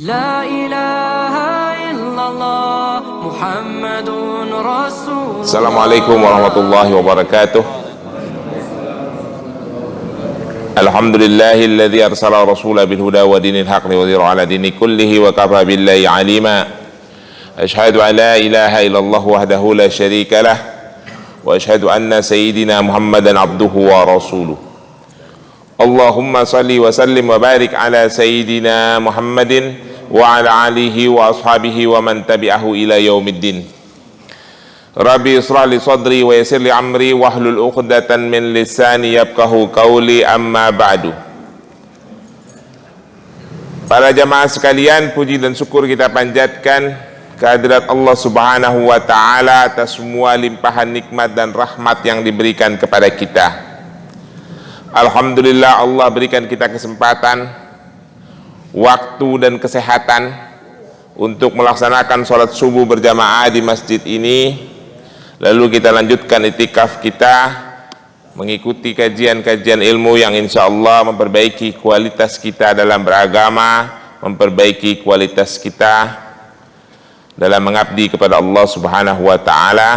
لا إله إلا الله محمد رسول الله. Assalamualaikum warahmatullahi wabarakatuh. Alhamdulillahilladzi arsala rasulahu bil huda wa dinil haqqi wa yudhhirahu ala dini kullihi wa kafa billahi alima. Asyhadu an la ilaha illallah wahdahu la syarika lah wa asyhadu anna sayyidina Muhammadan abduhu wa rasuluh. Allahumma salli wa sallim wa barik ala sayyidina Muhammadin wa ala alihi wa ashabihi wa man tabi'ahu ila yaumiddin. Rabbi israh li sadri wa yassir li amri wahlul 'uqdatan min lisani yafqahu qawli, amma ba'du. Para jamaah sekalian, puji dan syukur kita panjatkan kehadirat Allah Subhanahu wa taala atas semua limpahan nikmat dan rahmat yang diberikan kepada kita. Alhamdulillah, Allah berikan kita kesempatan, waktu dan kesehatan untuk melaksanakan sholat subuh berjamaah di masjid ini. Lalu kita lanjutkan itikaf kita, mengikuti kajian-kajian ilmu yang insya Allah memperbaiki kualitas kita dalam beragama, memperbaiki kualitas kita dalam mengabdi kepada Allah Subhanahu wa ta'ala,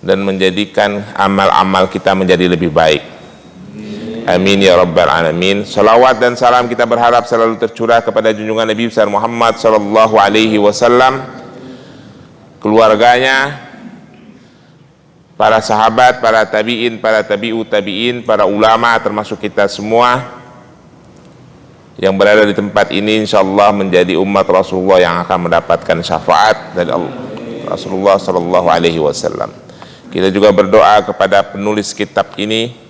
dan menjadikan amal-amal kita menjadi lebih baik. Amin ya rabbal alamin. Salawat dan salam kita berharap selalu tercurah kepada junjungan Nabi besar Muhammad sallallahu alaihi wasallam, keluarganya, para sahabat, para tabi'in, para tabi'ut tabi'in, para ulama, termasuk kita semua yang berada di tempat ini, insyaallah menjadi umat Rasulullah yang akan mendapatkan syafaat dari Rasulullah sallallahu alaihi wasallam. Kita juga berdoa kepada penulis kitab ini,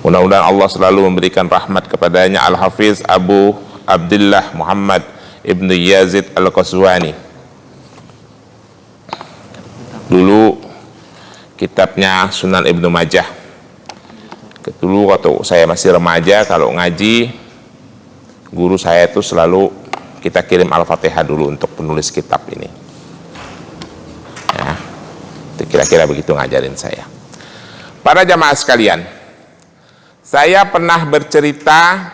mudah-mudahan Allah selalu memberikan rahmat kepadanya, Al-Hafiz Abu Abdullah Muhammad Ibn Yazid Al-Qaswani. Dulu kitabnya Sunan Ibnu Majah. Dulu waktu saya masih remaja, kalau ngaji, guru saya itu selalu kita kirim Al-Fatihah dulu untuk penulis kitab ini. Ya, itu kira-kira begitu ngajarin saya. Para jamaah sekalian, saya pernah bercerita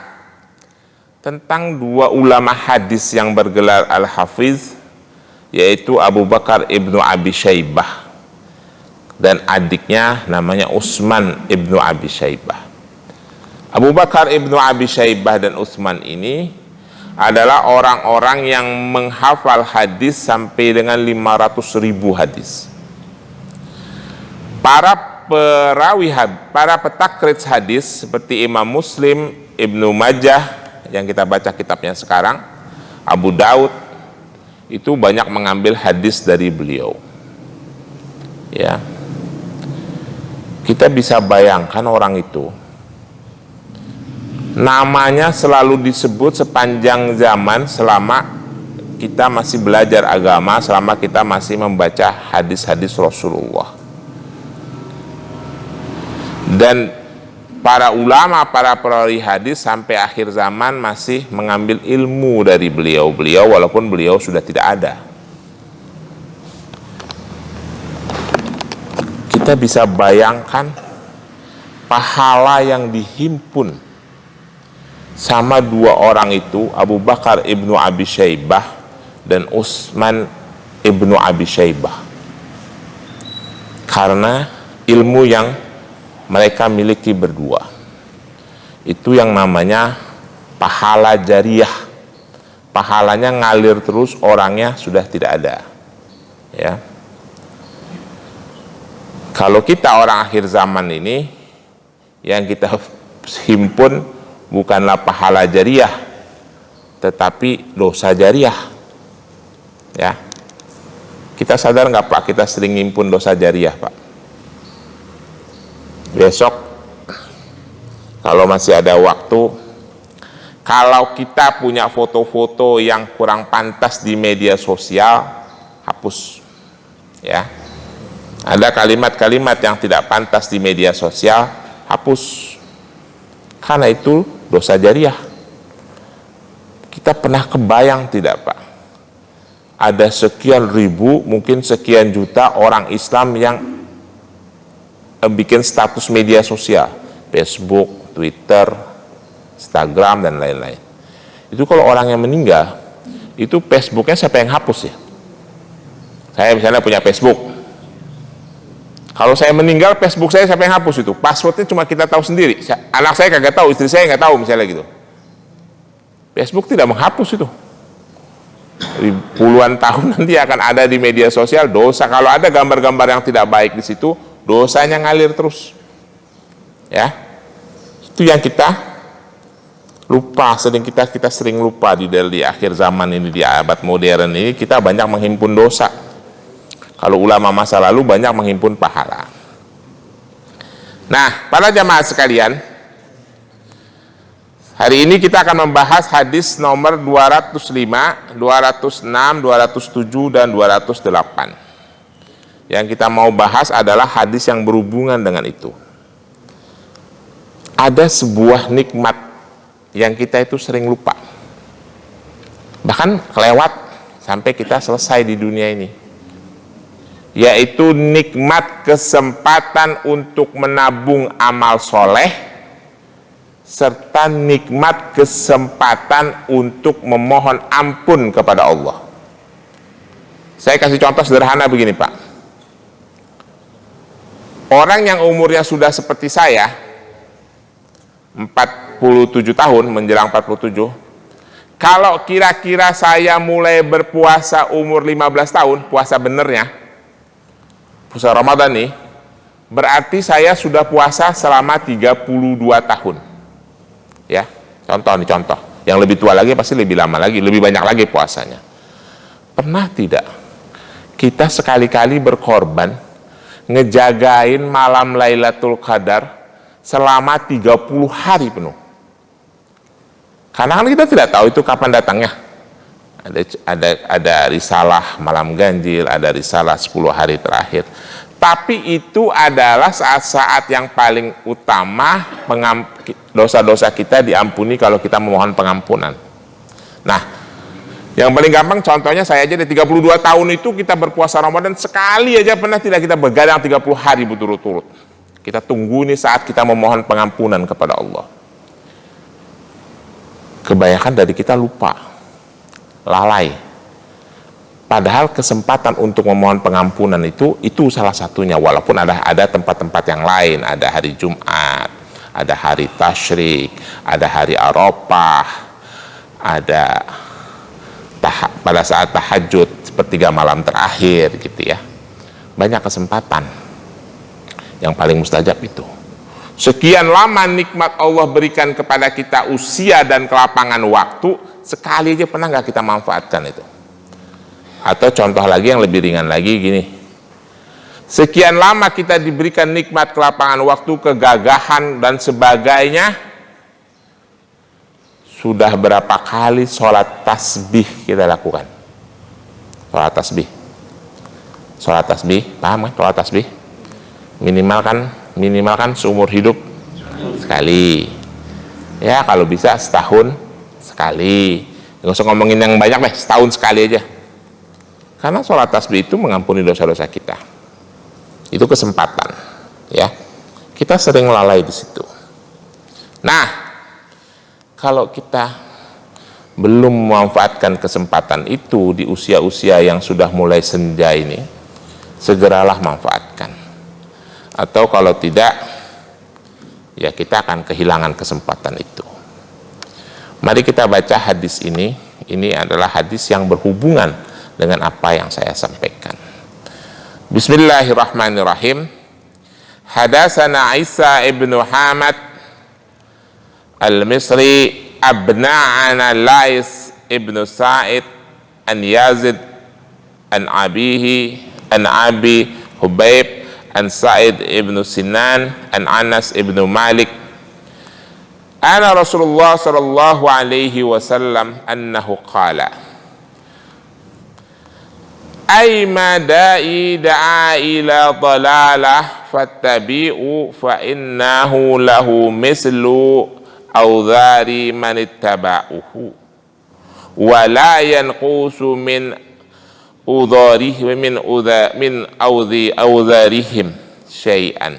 tentang dua ulama hadis yang bergelar Al-Hafiz, yaitu Abu Bakar Ibnu Abi Syaibah dan adiknya namanya Utsman Ibnu Abi Syaibah. Abu Bakar Ibnu Abi Syaibah dan Utsman ini adalah orang-orang yang menghafal hadis sampai dengan 500.000 hadis. Para petakrit hadis seperti Imam Muslim, Ibnu Majah yang kita baca kitabnya sekarang, Abu Daud, itu banyak mengambil hadis dari beliau. Ya, kita bisa bayangkan orang itu namanya selalu disebut sepanjang zaman selama kita masih belajar agama, selama kita masih membaca hadis-hadis Rasulullah. Dan para ulama, para perawi hadis sampai akhir zaman masih mengambil ilmu dari beliau walaupun beliau sudah tidak ada. Kita bisa bayangkan pahala yang dihimpun sama dua orang itu, Abu Bakar Ibnu Abi Syaibah dan Utsman Ibnu Abi Syaibah, karena ilmu yang mereka miliki berdua. Itu yang namanya pahala jariyah. Pahalanya ngalir terus, orangnya sudah tidak ada. Ya. Kalau kita orang akhir zaman ini, yang kita himpun bukanlah pahala jariyah, tetapi dosa jariyah. Ya. Kita sadar nggak Pak, kita sering himpun dosa jariyah Pak? Besok kalau masih ada waktu, kalau kita punya foto-foto yang kurang pantas di media sosial, hapus. Ya, ada kalimat-kalimat yang tidak pantas di media sosial, hapus, karena itu dosa jariyah. Kita pernah kebayang tidak Pak, ada sekian ribu, mungkin sekian juta orang Islam yang bikin status media sosial, Facebook, Twitter, Instagram, dan lain-lain. Itu kalau orang yang meninggal, itu Facebooknya siapa yang hapus ya? Saya misalnya punya Facebook. Kalau saya meninggal, Facebook saya siapa yang hapus itu? Passwordnya cuma kita tahu sendiri. Anak saya kagak tahu, istri saya nggak tahu misalnya gitu. Facebook tidak menghapus itu. Puluhan tahun nanti akan ada di media sosial dosa. Kalau ada gambar-gambar yang tidak baik di situ, dosanya ngalir terus. Ya, itu yang kita lupa. Kita sering lupa di akhir zaman ini, di abad modern ini kita banyak menghimpun dosa. Kalau ulama masa lalu banyak menghimpun pahala. Nah, para jamaah sekalian, hari ini kita akan membahas hadis nomor 205, 206, 207, dan 208. Yang kita mau bahas adalah hadis yang berhubungan dengan itu. Ada sebuah nikmat yang kita itu sering lupa. Bahkan kelewat sampai kita selesai di dunia ini. Yaitu nikmat kesempatan untuk menabung amal soleh, serta nikmat kesempatan untuk memohon ampun kepada Allah. Saya kasih contoh sederhana begini Pak. Orang yang umurnya sudah seperti saya, 47 tahun, menjelang 47, kalau kira-kira saya mulai berpuasa umur 15 tahun, puasa benernya, puasa Ramadan nih, berarti saya sudah puasa selama 32 tahun. Ya, contoh. Yang lebih tua lagi pasti lebih lama lagi, lebih banyak lagi puasanya. Pernah tidak kita sekali-kali berkorban ngejagain malam Lailatul Qadar selama 30 hari penuh? Karena kan kita tidak tahu itu kapan datangnya. Ada risalah malam ganjil, ada risalah 10 hari terakhir. Tapi itu adalah saat-saat yang paling utama dosa-dosa kita diampuni kalau kita memohon pengampunan. Nah, yang paling gampang contohnya saya aja, di 32 tahun itu kita berpuasa Ramadan sekali aja pernah tidak kita begadang 30 hari berturut-turut. Kita tunggu nih saat kita memohon pengampunan kepada Allah. Kebanyakan dari kita lupa, lalai. Padahal kesempatan untuk memohon pengampunan itu salah satunya. Walaupun ada tempat-tempat yang lain, ada hari Jumat, ada hari Tasyrik, ada hari Arafah, ada pada saat tahajud sepertiga malam terakhir gitu ya. Banyak kesempatan. Yang paling mustajab itu. Sekian lama nikmat Allah berikan kepada kita usia dan kelapangan waktu, sekali aja pernah nggak kita manfaatkan itu? Atau contoh lagi yang lebih ringan lagi gini, sekian lama kita diberikan nikmat kelapangan waktu, kegagahan dan sebagainya, sudah berapa kali sholat tasbih kita lakukan? Sholat tasbih, paham kan sholat tasbih? Minimal kan seumur hidup sekali. Ya kalau bisa setahun sekali. Nggak usah ngomongin yang banyak deh, setahun sekali aja. Karena sholat tasbih itu mengampuni dosa-dosa kita. Itu kesempatan, ya. Kita sering lalai di situ. Nah, kalau kita belum memanfaatkan kesempatan itu di usia-usia yang sudah mulai senja ini, segeralah manfaatkan. Atau kalau tidak, ya kita akan kehilangan kesempatan itu. Mari kita baca hadis ini. Ini adalah hadis yang berhubungan dengan apa yang saya sampaikan. Bismillahirrahmanirrahim. Hadatsana Isa ibnu Hamad al-Misri abna'ana Lais ibnu Sa'id an Yazid an abihi an Abi Hubaib an Sa'id ibnu Sinan an Anas ibnu Malik ana Rasulullah sallallahu alaihi wasallam annahu qala Aima da'i da'a ila dalalah fattabi'u fa innahu lahu mislu awdhari man ittaba'uhu wa la yanqusu min udharihim min awdharihim syai'an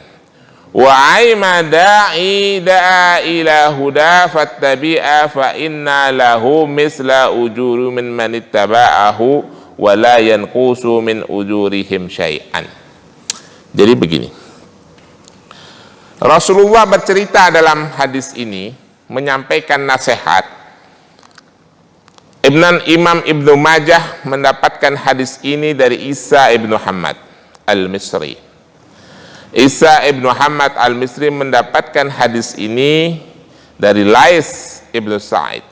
Wa aima da'i da'a ila huda fattabi'a fa inna lahu misla ujuri min man ittaba'ahu wa la yanqusu min ujurihim syai'an. Jadi begini, Rasulullah bercerita dalam hadis ini menyampaikan nasihat. Imam Ibnu Majah mendapatkan hadis ini dari Isa ibnu Muhammad al-Misri. Isa ibnu Muhammad al-Misri mendapatkan hadis ini dari Lais ibnu Sa'id.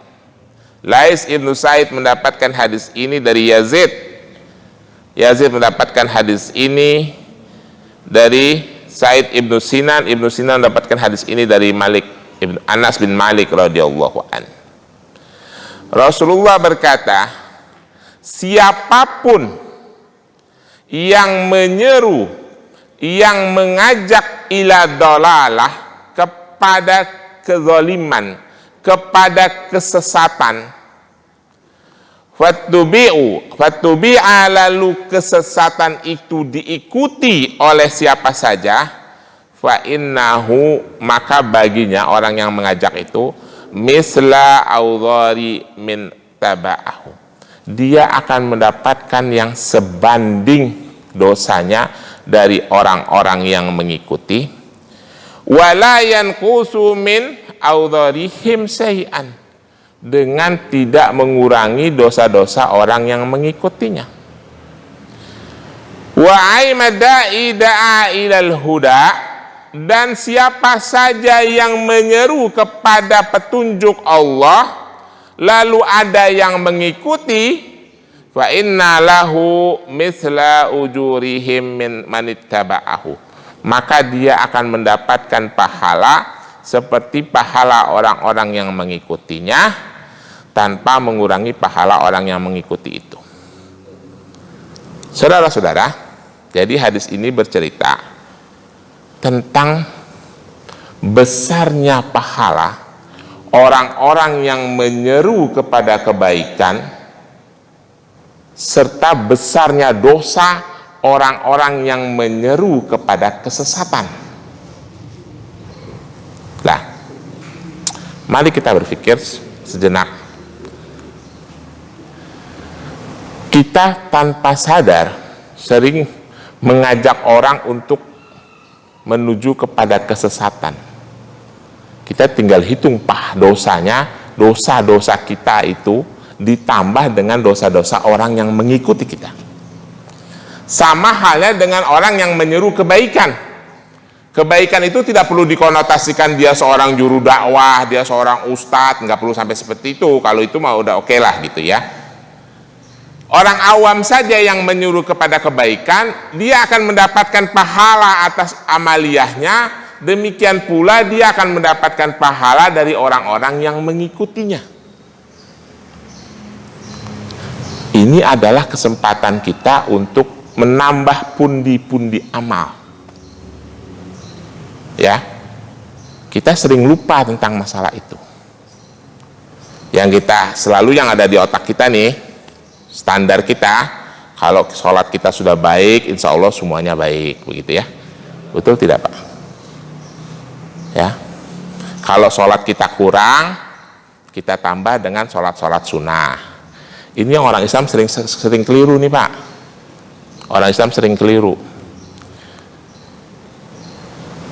Lais ibnu Sa'id mendapatkan hadis ini dari Yazid. Yazid mendapatkan hadis ini dari Sa'id ibnu Sinan. Ibnu Sinan mendapatkan hadis ini dari Anas bin Malik radhiyallahu anhu. Rasulullah berkata, siapapun yang menyeru, yang mengajak ila dalalah, kepada kezaliman, kepada kesesatan, fattubi'a, lalu kesesatan itu diikuti oleh siapa saja, fa innahu, maka baginya orang yang mengajak itu misla audhari min taba'ahu, dia akan mendapatkan yang sebanding dosanya dari orang-orang yang mengikuti. Wala yanqusu min audharihim syai'an, dengan tidak mengurangi dosa-dosa orang yang mengikutinya. Wa aimada'i da'a ilal huda, dan siapa saja yang menyeru kepada petunjuk Allah lalu ada yang mengikuti, fa inna lahu misla ujurihim min manittaba'ahu, maka dia akan mendapatkan pahala seperti pahala orang-orang yang mengikutinya tanpa mengurangi pahala orang yang mengikuti itu. Saudara-saudara, jadi hadis ini bercerita tentang besarnya pahala orang-orang yang menyeru kepada kebaikan, serta besarnya dosa orang-orang yang menyeru kepada kesesatan. Nah, mari kita berpikir sejenak. Kita tanpa sadar sering mengajak orang untuk menuju kepada kesesatan. Kita tinggal hitung dosanya, dosa-dosa kita itu ditambah dengan dosa-dosa orang yang mengikuti kita. Sama halnya dengan orang yang menyeru kebaikan. Kebaikan itu tidak perlu dikonotasikan dia seorang juru dakwah, dia seorang ustadz, nggak perlu sampai seperti itu. Kalau itu mah udah oke lah gitu ya. Orang awam saja yang menyuruh kepada kebaikan, dia akan mendapatkan pahala atas amaliyahnya, demikian pula dia akan mendapatkan pahala dari orang-orang yang mengikutinya. Ini adalah kesempatan kita untuk menambah pundi-pundi amal. Ya, kita sering lupa tentang masalah itu. Yang kita selalu yang ada di otak kita nih, standar kita, kalau sholat kita sudah baik, insya Allah semuanya baik, begitu ya. Betul tidak Pak? Ya. Kalau sholat kita kurang, kita tambah dengan sholat-sholat sunnah. Ini yang orang Islam sering keliru nih Pak. Orang Islam sering keliru.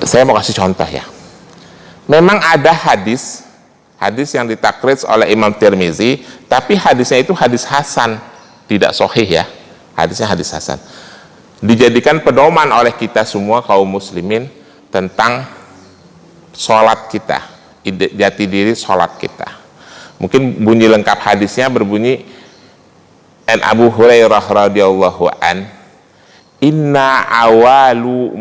Saya mau kasih contoh ya. Memang ada hadis yang ditakrij oleh Imam Tirmizi, tapi hadisnya itu hadis hasan, tidak sahih ya. Hadisnya hadis hasan. Dijadikan pedoman oleh kita semua kaum muslimin tentang sholat kita, jati diri sholat kita. Mungkin bunyi lengkap hadisnya berbunyi, an Abu Hurairah radhiyallahu an, inna awalu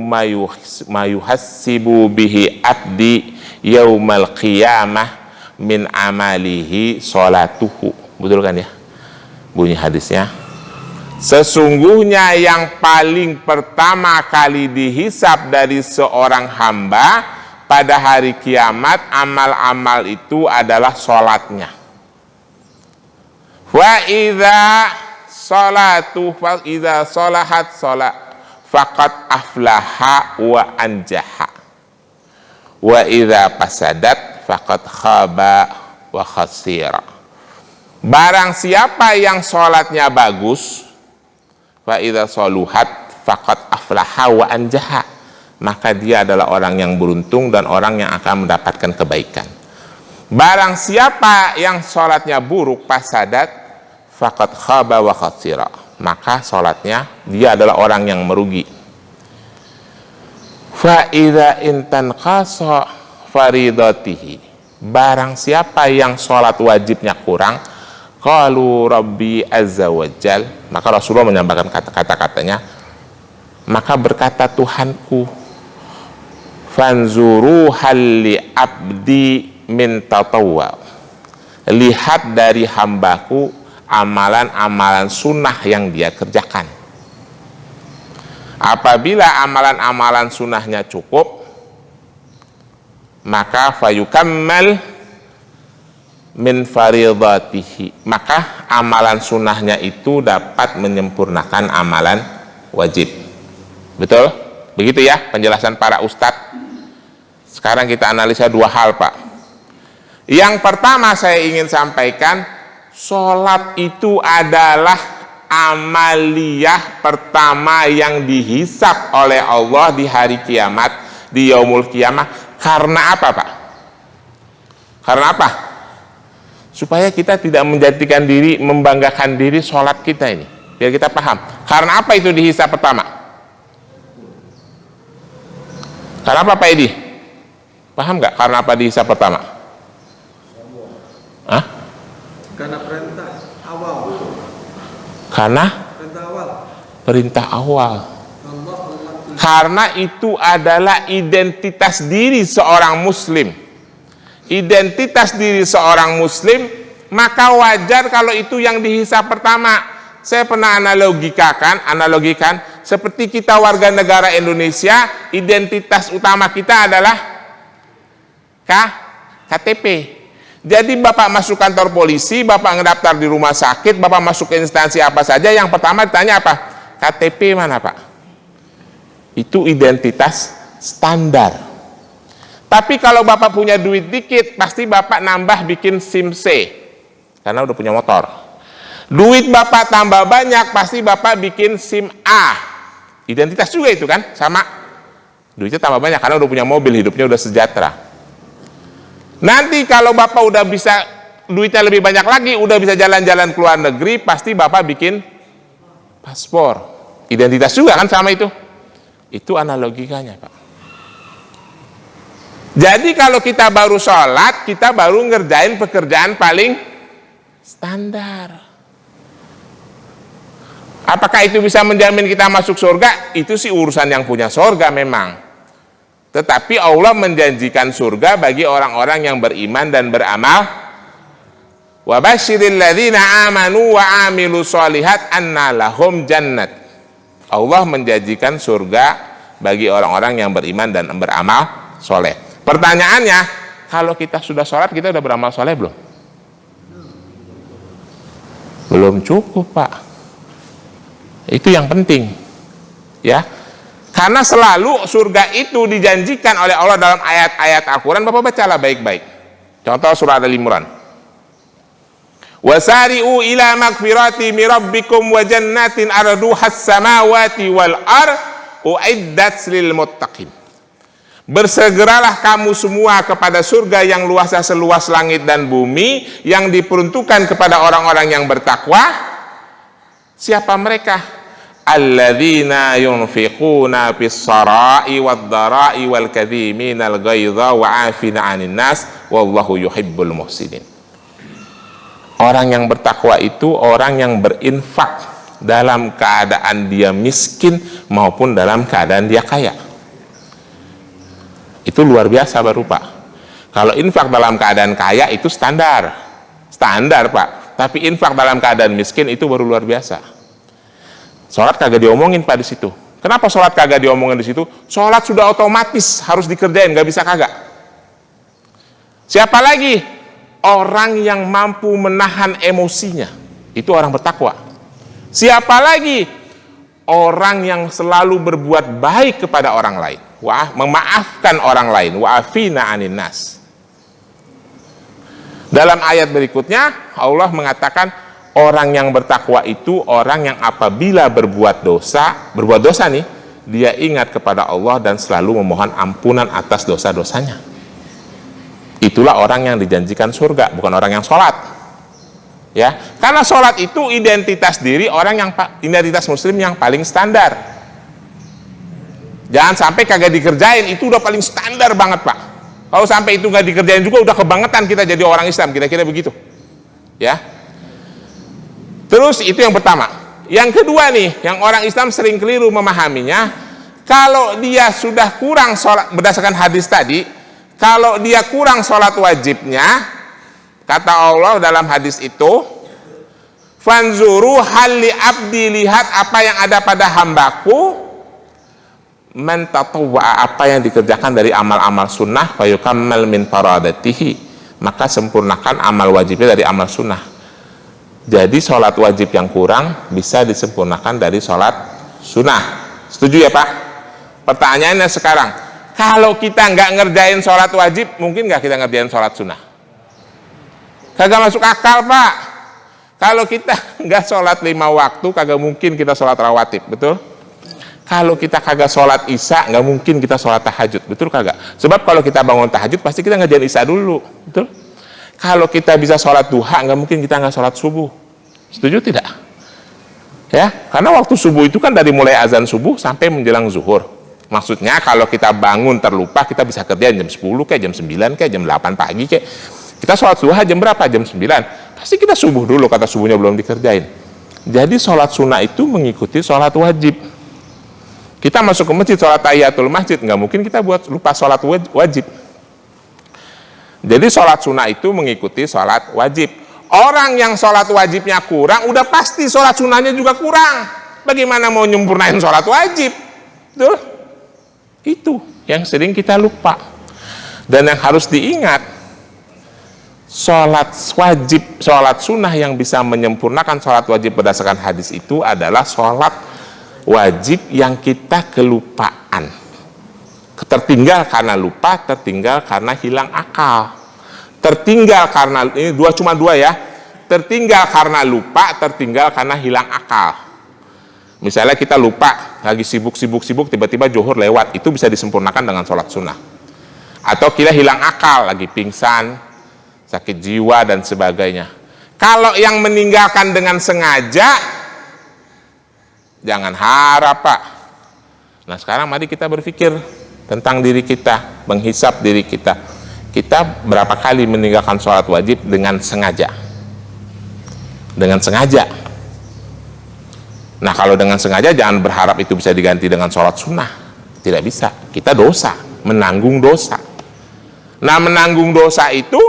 mayuhassibu bihi abdi yaumal qiyamah min amalihi sholatuhu. Betul kan ya bunyi hadisnya? Sesungguhnya yang paling pertama kali dihisab dari seorang hamba pada hari kiamat, amal-amal itu adalah sholatnya. Wa idza salatu fa idza salahat salat faqad aflaha wa anjaha. Wa idza fasadat faqad khaba wa khasira. Barang siapa yang sholatnya bagus, fa idza saluhat faqad aflaha wa anjaha, maka dia adalah orang yang beruntung dan orang yang akan mendapatkan kebaikan. Barang siapa yang sholatnya buruk, fasadat faqad khaba wa khasira, maka sholatnya dia adalah orang yang merugi. Fa idza intan qasa faridatihi, barang siapa yang sholat wajibnya kurang, qalu rabbi azza wajal, maka Rasulullah menyampaikan kata-katanya, maka berkata Tuhanku, fanzuru halli abdi min tatawwa, lihat dari hambaku amalan-amalan sunnah yang dia kerjakan. Apabila amalan-amalan sunnahnya cukup, maka fayukammal min faridatihi, maka amalan sunnahnya itu dapat menyempurnakan amalan wajib. Betul? Begitu ya penjelasan para ustadz. Sekarang kita analisa dua hal, Pak. Yang pertama saya ingin sampaikan, sholat itu adalah amaliyah pertama yang dihisab oleh Allah di hari kiamat, di yaumul kiamah. Karena apa, Pak? Karena apa? Supaya kita tidak menjadikan diri, membanggakan diri sholat kita ini. Biar kita paham. Karena apa itu dihisab pertama? Karena apa, Pak Edi? Paham nggak karena apa dihisab pertama? Hah? Karena perintah awal. Karena perintah awal. Karena itu adalah identitas diri seorang muslim. Identitas diri seorang muslim, maka wajar kalau itu yang dihisab pertama. Saya pernah analogikan seperti kita warga negara Indonesia, identitas utama kita adalah KTP. Jadi Bapak masuk kantor polisi, Bapak ngedaftar di rumah sakit, Bapak masuk ke instansi apa saja, yang pertama ditanya apa? KTP mana, Pak? Itu identitas standar. Tapi kalau Bapak punya duit dikit, pasti Bapak nambah bikin SIM C, karena udah punya motor. Duit Bapak tambah banyak, pasti Bapak bikin SIM A. Identitas juga itu kan, sama. Duitnya tambah banyak karena udah punya mobil, hidupnya udah sejahtera. Nanti kalau Bapak udah bisa duitnya lebih banyak lagi, udah bisa jalan-jalan ke luar negeri, pasti Bapak bikin paspor. Identitas juga kan sama itu. Itu analogikanya, Pak. Jadi kalau kita baru sholat, kita baru ngerjain pekerjaan paling standar. Apakah itu bisa menjamin kita masuk surga? Itu sih urusan yang punya surga memang. Tetapi Allah menjanjikan surga bagi orang-orang yang beriman dan beramal. Wa basyiril ladzina amanu wa amilu sholihat anna lahum jannat. Allah menjanjikan surga bagi orang-orang yang beriman dan beramal soleh. Pertanyaannya, kalau kita sudah sholat, kita sudah beramal soleh belum? Belum cukup, Pak. Itu yang penting, ya. Karena selalu surga itu dijanjikan oleh Allah dalam ayat-ayat Al-Quran. Bapak bacalah baik-baik. Contoh surah Al-Imran. Wasari'u ila magfirati mirabbikum wa jannatin arduhas samawati wal uiddat lil muttaqin. Bersegeralah kamu semua kepada surga yang luasnya seluas langit dan bumi, yang diperuntukkan kepada orang-orang yang bertakwa. Siapa mereka? Alladzina yunfiquna fis sarai wad darai wal kadhiminal ghaidha wa 'afina 'anil nas wallahu yuhibbul muhsinin. Orang yang bertakwa itu orang yang berinfak dalam keadaan dia miskin maupun dalam keadaan dia kaya. Itu luar biasa baru, Pak. Kalau infak dalam keadaan kaya itu standar, Pak. Tapi infak dalam keadaan miskin itu baru luar biasa. Sholat kagak diomongin, Pak, di situ. Kenapa sholat kagak diomongin di situ? Sholat sudah otomatis harus dikerjain, nggak bisa kagak. Siapa lagi? Orang yang mampu menahan emosinya, itu orang bertakwa. Siapa lagi? Orang yang selalu berbuat baik kepada orang lain. memaafkan orang lain, wa'afina anin nas. Dalam ayat berikutnya Allah mengatakan orang yang bertakwa itu orang yang apabila berbuat dosa nih, dia ingat kepada Allah dan selalu memohon ampunan atas dosa-dosanya. Itulah orang yang dijanjikan surga, bukan orang yang sholat. Ya, karena sholat itu identitas diri identitas muslim yang paling standar. Jangan sampai kagak dikerjain, itu udah paling standar banget, Pak. Kalau sampai itu nggak dikerjain juga udah kebangetan kita jadi orang Islam, kira-kira begitu. Ya. Terus itu yang pertama. Yang kedua nih, yang orang Islam sering keliru memahaminya, kalau dia sudah kurang sholat, berdasarkan hadis tadi, kalau dia kurang sholat wajibnya, kata Allah dalam hadis itu, fanzuru halli abdi, lihat apa yang ada pada hambaku, man tatawwa, apa yang dikerjakan dari amal-amal sunnah, fayukammal min faradatihi, maka sempurnakan amal wajibnya dari amal sunnah. Jadi sholat wajib yang kurang bisa disempurnakan dari sholat sunnah. Setuju ya Pak? Pertanyaannya sekarang, kalau kita nggak ngerjain sholat wajib, mungkin nggak kita ngerjain sholat sunnah? Kagak masuk akal Pak. Kalau kita nggak sholat 5 waktu, kagak mungkin kita sholat rawatib, betul? Kalau kita kagak sholat isya, nggak mungkin kita sholat tahajud, betul kagak? Sebab kalau kita bangun tahajud, pasti kita ngerjain isya dulu, betul? Kalau kita bisa sholat duha, nggak mungkin kita nggak sholat subuh. Setuju tidak? Ya, karena waktu subuh itu kan dari mulai azan subuh sampai menjelang zuhur. Maksudnya kalau kita bangun terlupa, kita bisa kerjain jam 10 kayak jam 9 kayak jam 8 pagi kayak. Kita sholat duha jam berapa? Jam 9. Pasti kita subuh dulu, kata subuhnya belum dikerjain. Jadi sholat sunnah itu mengikuti sholat wajib. Kita masuk ke masjid sholat tahiyatul masjid, nggak mungkin kita buat lupa sholat wajib. Jadi sholat sunnah itu mengikuti sholat wajib. Orang yang sholat wajibnya kurang, udah pasti sholat sunnahnya juga kurang. Bagaimana mau nyempurnain sholat wajib? Tuh, itu yang sering kita lupa. Dan yang harus diingat, sholat wajib, sholat sunnah yang bisa menyempurnakan sholat wajib berdasarkan hadis itu adalah sholat wajib yang kita kelupaan, tertinggal karena lupa, tertinggal karena hilang akal, tertinggal karena ini cuma dua ya, tertinggal karena lupa, tertinggal karena hilang akal. Misalnya kita lupa, lagi sibuk tiba-tiba zuhur lewat, itu bisa disempurnakan dengan sholat sunnah. Atau kita hilang akal, lagi pingsan, sakit jiwa dan sebagainya. Kalau yang meninggalkan dengan sengaja, jangan harap Pak. Nah sekarang mari kita berpikir tentang diri kita, menghisap diri kita. Kita berapa kali meninggalkan sholat wajib dengan sengaja? Dengan sengaja. Nah kalau dengan sengaja jangan berharap itu bisa diganti dengan sholat sunnah. Tidak bisa. Kita dosa, menanggung dosa. Nah menanggung dosa itu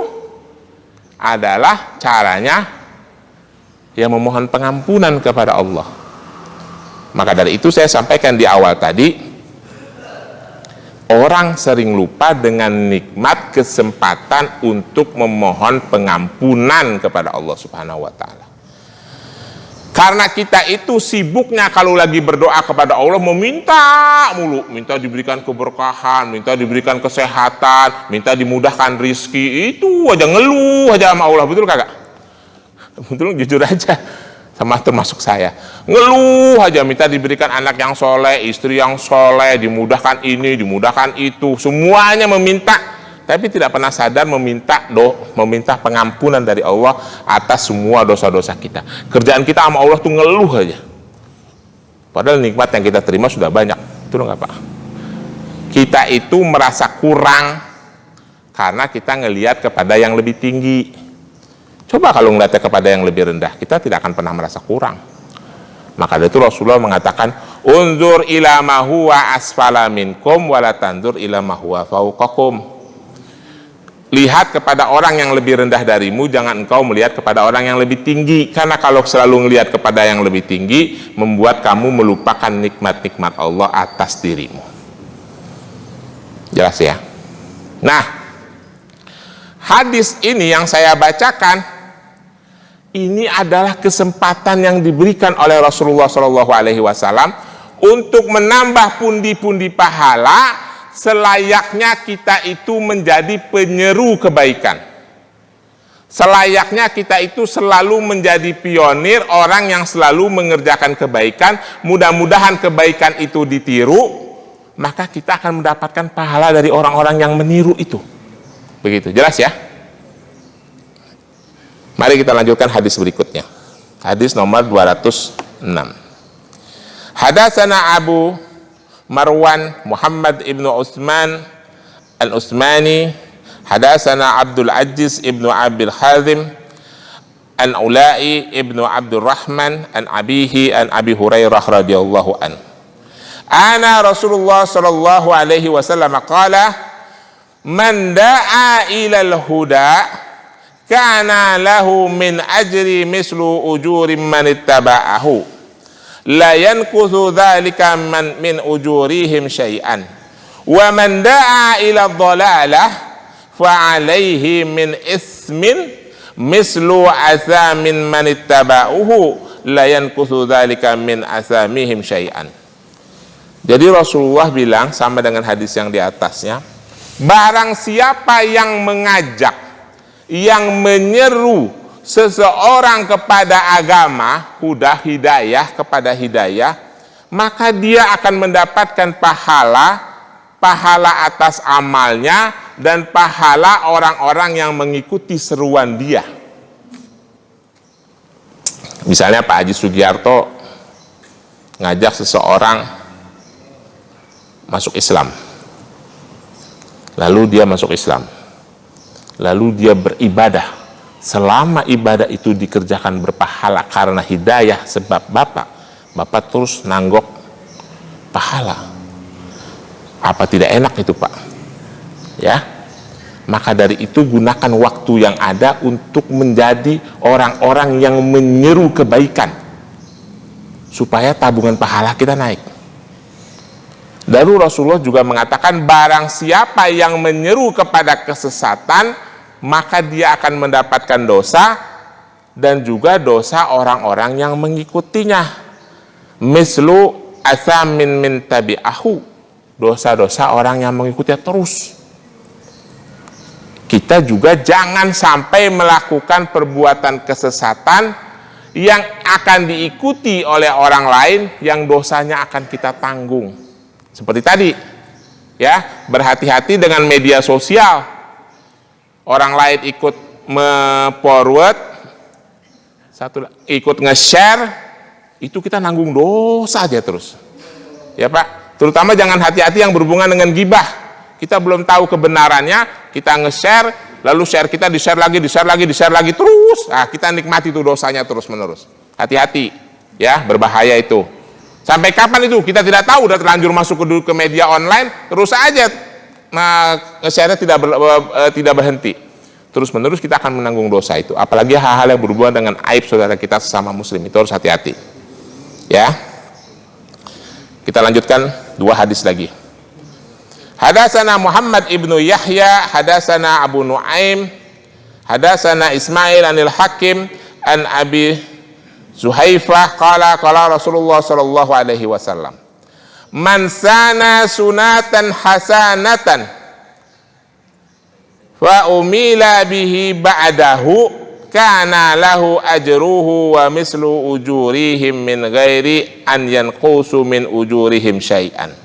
adalah caranya yang memohon pengampunan kepada Allah. Maka dari itu saya sampaikan di awal tadi, orang sering lupa dengan nikmat kesempatan untuk memohon pengampunan kepada Allah Subhanahu wa Ta'ala. Karena kita itu sibuknya kalau lagi berdoa kepada Allah meminta mulu, minta diberikan keberkahan, minta diberikan kesehatan, minta dimudahkan rizki, itu aja ngeluh aja sama Allah, betul kagak? Betul, jujur aja. Sama termasuk saya, ngeluh aja minta diberikan anak yang soleh, istri yang soleh, dimudahkan ini, dimudahkan itu, semuanya meminta, tapi tidak pernah sadar meminta pengampunan dari Allah atas semua dosa-dosa kita. Kerjaan kita sama Allah tuh ngeluh aja, padahal nikmat yang kita terima sudah banyak, betul nggak Pak? Kita itu merasa kurang karena kita ngelihat kepada yang lebih tinggi. Coba kalau ngeliatnya kepada yang lebih rendah, kita tidak akan pernah merasa kurang. Maka dari itu Rasulullah mengatakan, unzur ila ma huwa asfala minkum wala tanzur ila ma huwa fawqakum. Lihat kepada orang yang lebih rendah darimu, jangan engkau melihat kepada orang yang lebih tinggi. Karena kalau selalu melihat kepada yang lebih tinggi, membuat kamu melupakan nikmat-nikmat Allah atas dirimu. Jelas ya? Nah, hadis ini yang saya bacakan, ini adalah kesempatan yang diberikan oleh Rasulullah SAW untuk menambah pundi-pundi pahala selayaknya kita itu menjadi penyeru kebaikan. Selayaknya kita itu selalu menjadi pionir, orang yang selalu mengerjakan kebaikan. Mudah-mudahan kebaikan itu ditiru, maka kita akan mendapatkan pahala dari orang-orang yang meniru itu. Begitu, jelas ya? Mari kita lanjutkan hadis berikutnya. Hadis nomor 206. Hadatsana Abu Marwan Muhammad ibnu Utsman al-Utsmani, hadatsana Abdul Aziz ibnu Abil Hazim an Ulai ibnu Abdul Rahman an abihi an Abi Hurairah radhiyallahu an. Ana Rasulullah sallallahu alaihi wasallam qala man da'a ilal huda kana lahu min ajri mislu ujuri man ittaba'ahu la yankuthu dhalika min ujurihim syai'an wa man da'a ila dhalalah fa alaihi min ismin mislu athamin man ittaba'uhu la yankuthu dhalika min athamihim syai'an. Jadi Rasulullah bilang sama dengan hadis yang di atasnya, barang siapa yang mengajak, yang menyeru seseorang kepada agama, hidayah kepada hidayah, maka dia akan mendapatkan pahala atas amalnya dan pahala orang-orang yang mengikuti seruan dia. Misalnya Pak Haji Sugiarto ngajak seseorang masuk Islam, lalu dia masuk Islam, lalu dia beribadah. Selama ibadah itu dikerjakan berpahala karena hidayah sebab bapak terus nanggok pahala. Apa tidak enak itu Pak? Ya, maka dari itu gunakan waktu yang ada untuk menjadi orang-orang yang menyeru kebaikan supaya tabungan pahala kita naik. Lalu Rasulullah juga mengatakan barang siapa yang menyeru kepada kesesatan, maka dia akan mendapatkan dosa dan juga dosa orang-orang yang mengikutinya. Mislu athamin min tabi'ahu, dosa-dosa orang yang mengikutinya terus. Kita juga jangan sampai melakukan perbuatan kesesatan yang akan diikuti oleh orang lain yang dosanya akan kita tanggung. Seperti tadi, ya, berhati-hati dengan media sosial. Orang lain ikut me-forward, ikut nge-share, itu kita nanggung dosa aja terus. Ya Pak, terutama jangan hati-hati yang berhubungan dengan gibah. Kita belum tahu kebenarannya, kita nge-share, lalu share kita di-share lagi terus. Nah, kita nikmati itu dosanya terus-menerus. Hati-hati, ya, berbahaya itu. Sampai kapan itu? Kita tidak tahu, udah terlanjur masuk ke media online, terus aja nge-share-nya tidak berhenti. Terus-menerus kita akan menanggung dosa itu. Apalagi hal-hal yang berhubungan dengan aib saudara kita sesama muslim, itu harus hati-hati. Ya. Kita lanjutkan 2 hadis lagi. Hadatsana Muhammad ibnu Yahya, hadatsana Abu Nuaim, hadatsana Ismail anil Hakim an Abi Zuhaifah qala Rasulullah sallallahu alaihi wasallam man sana sunatan hasanatan fa umila bihi ba'dahu kana lahu ajruhu wa mislu ujurihim min ghairi an yanqusu min ujurihim syai'an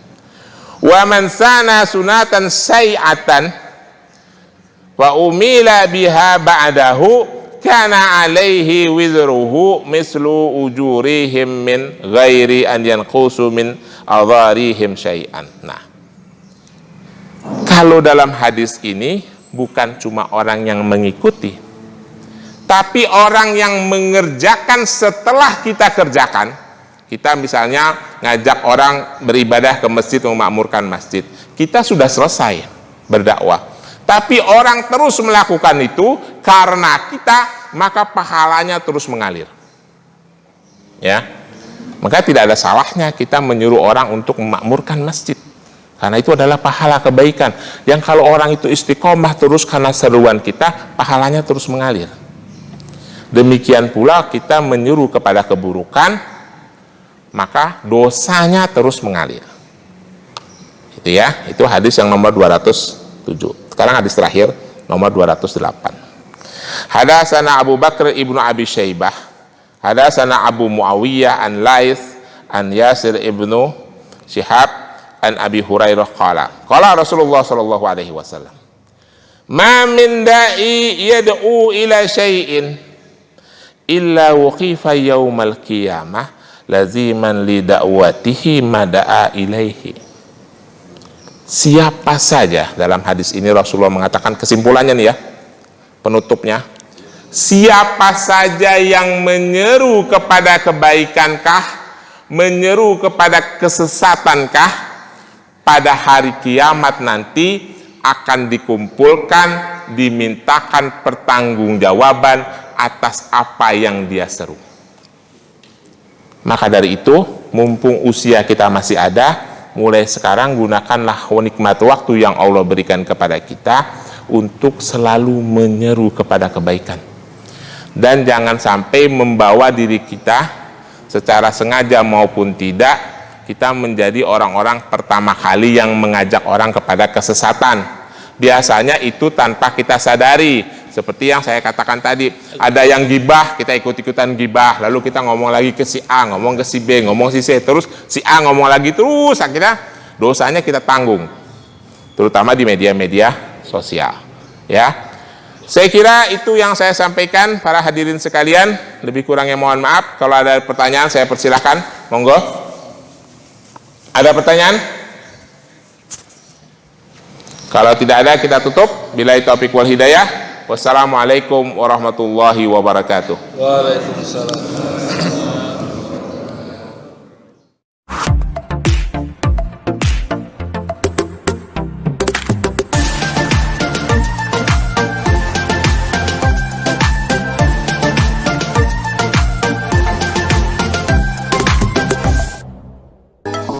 wa man sana sunatan say'atan fa umila biha ba'dahu kana alaihi wizruhu mislu ujurihim min ghairi an yanqusu min adharihim syai'an. Nah, kalau dalam hadis ini bukan cuma orang yang mengikuti, tapi orang yang mengerjakan setelah kita kerjakan. Kita misalnya ngajak orang beribadah ke masjid, memakmurkan masjid, kita sudah selesai berdakwah, tapi orang terus melakukan itu karena kita, maka pahalanya terus mengalir. Ya, maka tidak ada salahnya kita menyuruh orang untuk memakmurkan masjid, karena itu adalah pahala kebaikan yang kalau orang itu istiqomah terus karena seruan kita, pahalanya terus mengalir. Demikian pula kita menyuruh kepada keburukan, maka dosanya terus mengalir. Itu ya, itu hadis yang nomor 207. Sekarang hadis terakhir nomor 208. Hadatsana Abu Bakr ibnu Abi Syaibah, hadatsana Abu Muawiyah an Laits an Yasir ibnu Syihab an Abi Hurairah qala Rasulullah sallallahu alaihi wasallam, ma min da'i yad'u ila syai'in illa wuqifa yaumal qiyamah laziman li da'watihi ma da'a ilaihi. Siapa saja, dalam hadis ini Rasulullah mengatakan kesimpulannya nih ya, penutupnya, siapa saja yang menyeru kepada kebaikan-kah, menyeru kepada kesesatan-kah, pada hari kiamat nanti akan dikumpulkan, dimintakan pertanggungjawaban atas apa yang dia seru. Maka dari itu, mumpung usia kita masih ada, mulai sekarang gunakanlah nikmat waktu yang Allah berikan kepada kita untuk selalu menyeru kepada kebaikan. Dan jangan sampai membawa diri kita secara sengaja maupun tidak, kita menjadi orang-orang pertama kali yang mengajak orang kepada kesesatan. Biasanya itu tanpa kita sadari. Seperti yang saya katakan tadi, ada yang gibah, kita ikut-ikutan gibah, lalu kita ngomong lagi ke si A, ngomong ke si B, ngomong si C, terus si A ngomong lagi terus, akhirnya dosanya kita tanggung, terutama di media-media sosial. Ya, saya kira itu yang saya sampaikan, para hadirin sekalian. Lebih kurangnya mohon maaf. Kalau ada pertanyaan saya persilahkan, monggo. Ada pertanyaan? Kalau tidak ada kita tutup. Billahi taufiq wal hidayah. Wassalamualaikum warahmatullahi wabarakatuh. Waalaikumsalam.